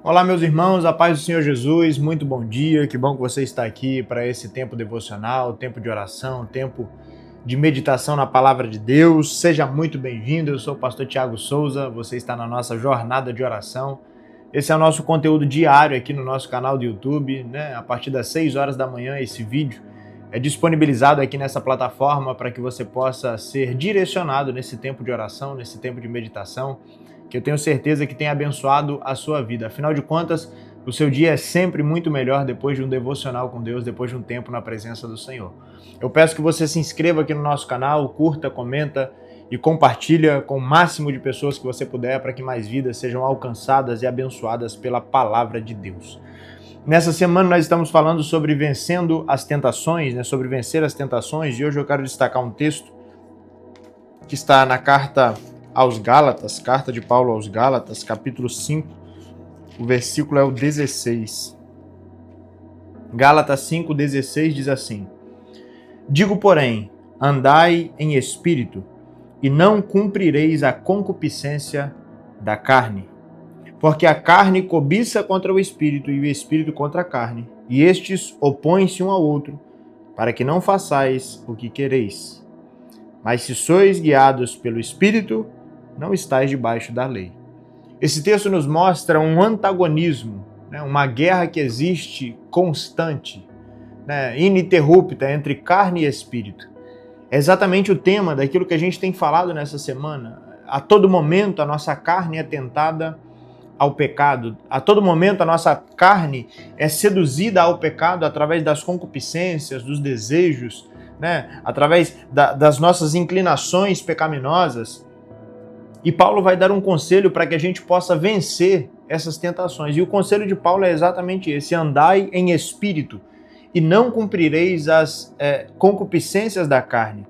Olá, meus irmãos, a paz do Senhor Jesus, muito bom dia, que bom que você está aqui para esse tempo devocional, tempo de oração, tempo de meditação na Palavra de Deus. Seja muito bem-vindo, eu sou o pastor Thiago Souza, você está na nossa jornada de oração. Esse é o nosso conteúdo diário aqui no nosso canal do YouTube, né? A partir das 6 horas da manhã esse vídeo é disponibilizado aqui nessa plataforma para que você possa ser direcionado nesse tempo de oração, nesse tempo de meditação, que eu tenho certeza que tem abençoado a sua vida. Afinal de contas, o seu dia é sempre muito melhor depois de um devocional com Deus, depois de um tempo na presença do Senhor. Eu peço que você se inscreva aqui no nosso canal, curta, comenta e compartilha com o máximo de pessoas que você puder para que mais vidas sejam alcançadas e abençoadas pela palavra de Deus. Nessa semana nós estamos falando sobre vencendo as tentações, sobre vencer as tentações, e hoje eu quero destacar um texto que está na carta aos Gálatas, carta de Paulo aos Gálatas, capítulo 5, o versículo é o 16. Gálatas 5:16 diz assim: Digo, porém, andai em espírito, e não cumprireis a concupiscência da carne. Porque a carne cobiça contra o espírito, e o espírito contra a carne, e estes opõem-se um ao outro, para que não façais o que quereis. Mas se sois guiados pelo espírito, não estáis debaixo da lei. Esse texto nos mostra um antagonismo, uma guerra que existe constante, ininterrupta entre carne e espírito. É exatamente o tema daquilo que a gente tem falado nessa semana. A todo momento a nossa carne é tentada ao pecado. A todo momento a nossa carne é seduzida ao pecado através das concupiscências, dos desejos, através das nossas inclinações pecaminosas. E Paulo vai dar um conselho para que a gente possa vencer essas tentações. E o conselho de Paulo é exatamente esse: andai em espírito e não cumprireis as concupiscências da carne.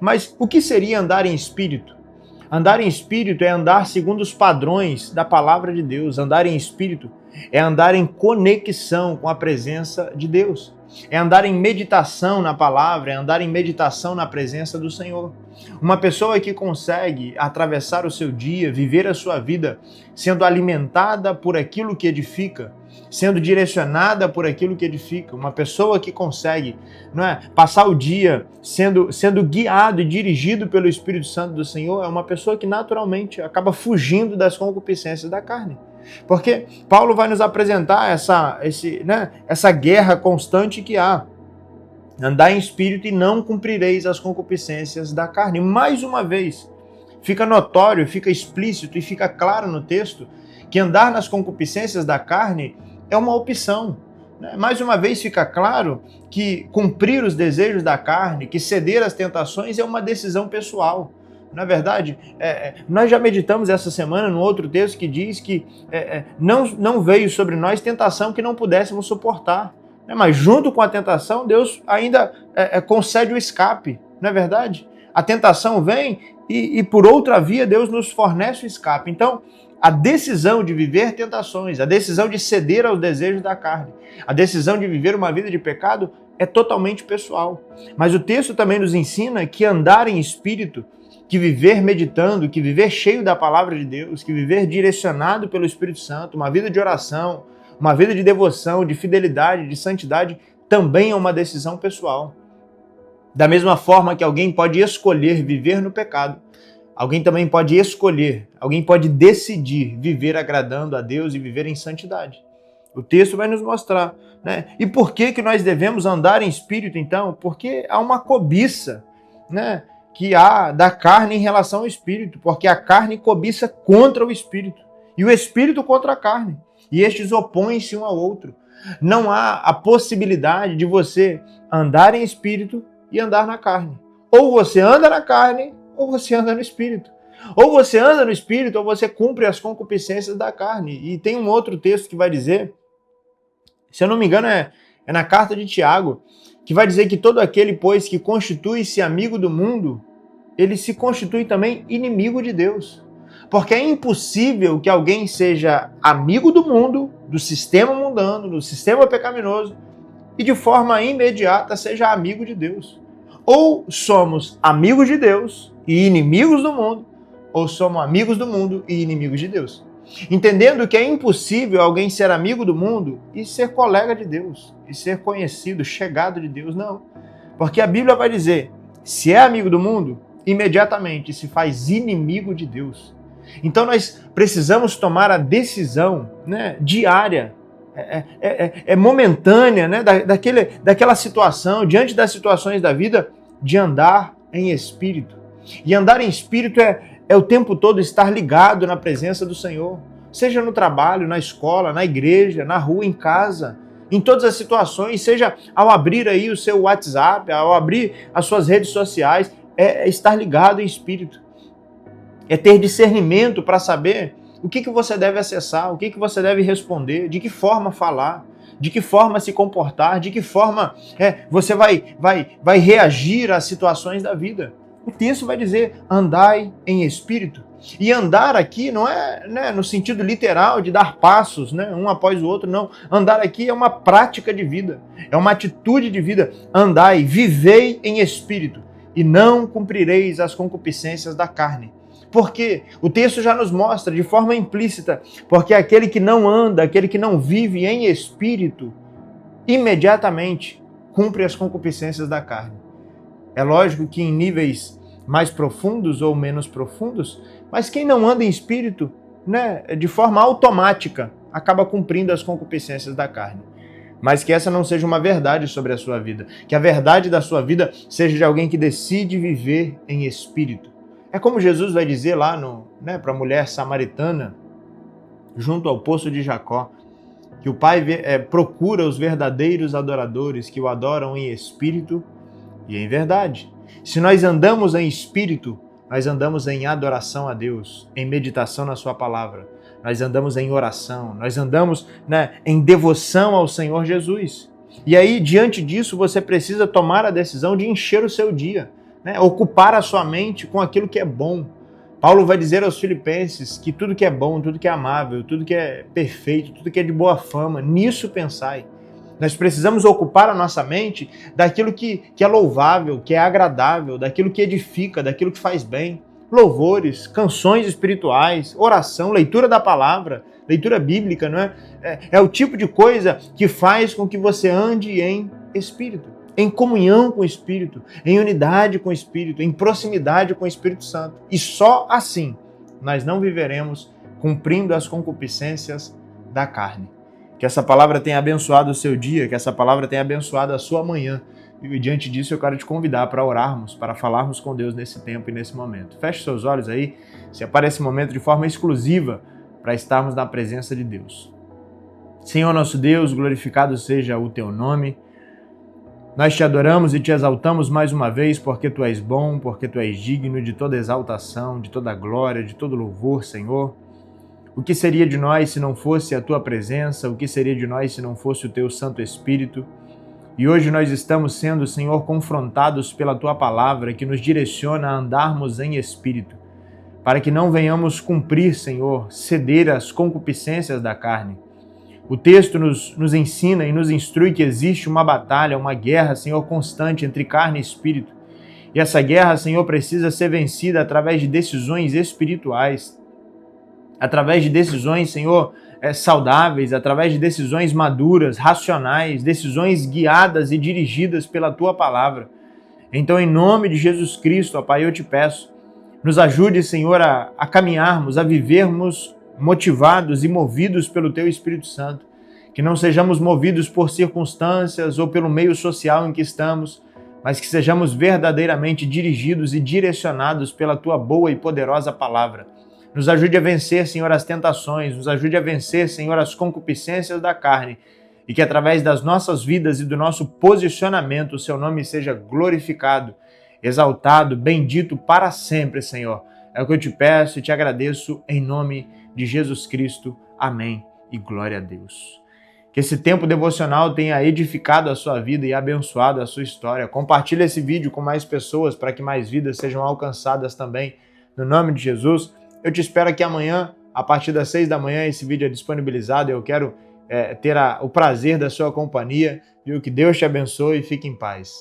Mas o que seria andar em espírito? Andar em espírito é andar segundo os padrões da palavra de Deus. Andar em espírito é andar em conexão com a presença de Deus. É andar em meditação na palavra, é andar em meditação na presença do Senhor. Uma pessoa que consegue atravessar o seu dia, viver a sua vida sendo alimentada por aquilo que edifica, sendo direcionada por aquilo que edifica. Uma pessoa que consegue passar o dia sendo guiado e dirigido pelo Espírito Santo do Senhor é uma pessoa que naturalmente acaba fugindo das concupiscências da carne. Porque Paulo vai nos apresentar essa guerra constante que há. Andar em espírito e não cumprireis as concupiscências da carne. Mais uma vez, fica notório, fica explícito e fica claro no texto que andar nas concupiscências da carne é uma opção. Mais uma vez fica claro que cumprir os desejos da carne, que ceder às tentações é uma decisão pessoal. Na verdade, nós já meditamos essa semana num outro texto que diz que não veio sobre nós tentação que não pudéssemos suportar. Mas junto com a tentação, Deus ainda concede o escape, não é verdade? A tentação vem e por outra via Deus nos fornece o escape. Então, a decisão de viver tentações, a decisão de ceder aos desejos da carne, a decisão de viver uma vida de pecado é totalmente pessoal. Mas o texto também nos ensina que andar em espírito, que viver meditando, que viver cheio da palavra de Deus, que viver direcionado pelo Espírito Santo, uma vida de oração, uma vida de devoção, de fidelidade, de santidade, também é uma decisão pessoal. Da mesma forma que alguém pode escolher viver no pecado, alguém também pode escolher, alguém pode decidir viver agradando a Deus e viver em santidade. O texto vai nos mostrar, E por que nós devemos andar em espírito, então? Porque há uma cobiça, que há da carne em relação ao espírito, porque a carne cobiça contra o espírito e o espírito contra a carne, e estes opõem-se um ao outro. Não há a possibilidade de você andar em espírito e andar na carne. Ou você anda na carne, ou você anda no espírito. Ou você anda no espírito, ou você cumpre as concupiscências da carne. E tem um outro texto que vai dizer, se eu não me engano é na carta de Tiago, que vai dizer que todo aquele, pois, que constitui-se amigo do mundo, ele se constitui também inimigo de Deus. Porque é impossível que alguém seja amigo do mundo, do sistema mundano, do sistema pecaminoso, e de forma imediata seja amigo de Deus. Ou somos amigos de Deus e inimigos do mundo, ou somos amigos do mundo e inimigos de Deus. Entendendo que é impossível alguém ser amigo do mundo e ser colega de Deus, e ser conhecido, chegado de Deus, não. Porque a Bíblia vai dizer, se é amigo do mundo, imediatamente se faz inimigo de Deus. Então nós precisamos tomar a decisão, né, diária, momentânea, né, daquela situação, diante das situações da vida, de andar em espírito. E andar em espírito é o tempo todo estar ligado na presença do Senhor, seja no trabalho, na escola, na igreja, na rua, em casa, em todas as situações, seja ao abrir aí o seu WhatsApp, ao abrir as suas redes sociais, é estar ligado em espírito. É ter discernimento para saber o que você deve acessar, o que você deve responder, de que forma falar, de que forma se comportar, de que forma você vai reagir às situações da vida. O texto vai dizer, andai em espírito. E andar aqui não é, né, no sentido literal de dar passos, né, um após o outro, não. Andar aqui é uma prática de vida, é uma atitude de vida. Andai, vivei em espírito, e não cumprireis as concupiscências da carne. Porque o texto já nos mostra de forma implícita, porque aquele que não anda, aquele que não vive em espírito, imediatamente cumpre as concupiscências da carne. É lógico que em níveis mais profundos ou menos profundos, mas quem não anda em espírito, né, de forma automática, acaba cumprindo as concupiscências da carne. Mas que essa não seja uma verdade sobre a sua vida, que a verdade da sua vida seja de alguém que decide viver em espírito. É como Jesus vai dizer lá para a mulher samaritana, junto ao poço de Jacó, que o Pai procura os verdadeiros adoradores que o adoram em espírito e em verdade. Se nós andamos em espírito, nós andamos em adoração a Deus, em meditação na sua palavra. Nós andamos em oração, nós andamos, né, em devoção ao Senhor Jesus. E aí, diante disso, você precisa tomar a decisão de encher o seu dia, né, ocupar a sua mente com aquilo que é bom. Paulo vai dizer aos Filipenses que tudo que é bom, tudo que é amável, tudo que é perfeito, tudo que é de boa fama, nisso pensai. Nós precisamos ocupar a nossa mente daquilo que é louvável, que é agradável, daquilo que edifica, daquilo que faz bem. Louvores, canções espirituais, oração, leitura da palavra, leitura bíblica, não é? É o tipo de coisa que faz com que você ande em espírito, em comunhão com o Espírito, em unidade com o Espírito, em proximidade com o Espírito Santo. E só assim nós não viveremos cumprindo as concupiscências da carne. Que essa palavra tenha abençoado o seu dia, que essa palavra tenha abençoado a sua manhã. E diante disso eu quero te convidar para orarmos, para falarmos com Deus nesse tempo e nesse momento. Feche seus olhos aí, separe esse momento de forma exclusiva para estarmos na presença de Deus. Senhor nosso Deus, glorificado seja o teu nome. Nós te adoramos e te exaltamos mais uma vez porque tu és bom, porque tu és digno de toda exaltação, de toda glória, de todo louvor, Senhor. O que seria de nós se não fosse a tua presença? O que seria de nós se não fosse o teu Santo Espírito? E hoje nós estamos sendo, Senhor, confrontados pela tua palavra que nos direciona a andarmos em espírito, para que não venhamos cumprir, Senhor, ceder às concupiscências da carne. O texto nos ensina e nos instrui que existe uma batalha, uma guerra, Senhor, constante entre carne e espírito. E essa guerra, Senhor, precisa ser vencida através de decisões espirituais, através de decisões, Senhor, saudáveis, através de decisões maduras, racionais, decisões guiadas e dirigidas pela Tua Palavra. Então, em nome de Jesus Cristo, ó Pai, eu te peço, nos ajude, Senhor, a caminharmos, a vivermos motivados e movidos pelo Teu Espírito Santo, que não sejamos movidos por circunstâncias ou pelo meio social em que estamos, mas que sejamos verdadeiramente dirigidos e direcionados pela Tua boa e poderosa Palavra. Nos ajude a vencer, Senhor, as tentações, nos ajude a vencer, Senhor, as concupiscências da carne, e que através das nossas vidas e do nosso posicionamento o Seu nome seja glorificado, exaltado, bendito para sempre, Senhor. É o que eu te peço e te agradeço em nome de Jesus Cristo. Amém e glória a Deus. Que esse tempo devocional tenha edificado a sua vida e abençoado a sua história. Compartilhe esse vídeo com mais pessoas para que mais vidas sejam alcançadas também. No nome de Jesus. Eu te espero aqui amanhã, a partir das 6 da manhã, esse vídeo é disponibilizado. Eu quero ter o prazer da sua companhia. Viu? Que Deus te abençoe e fique em paz.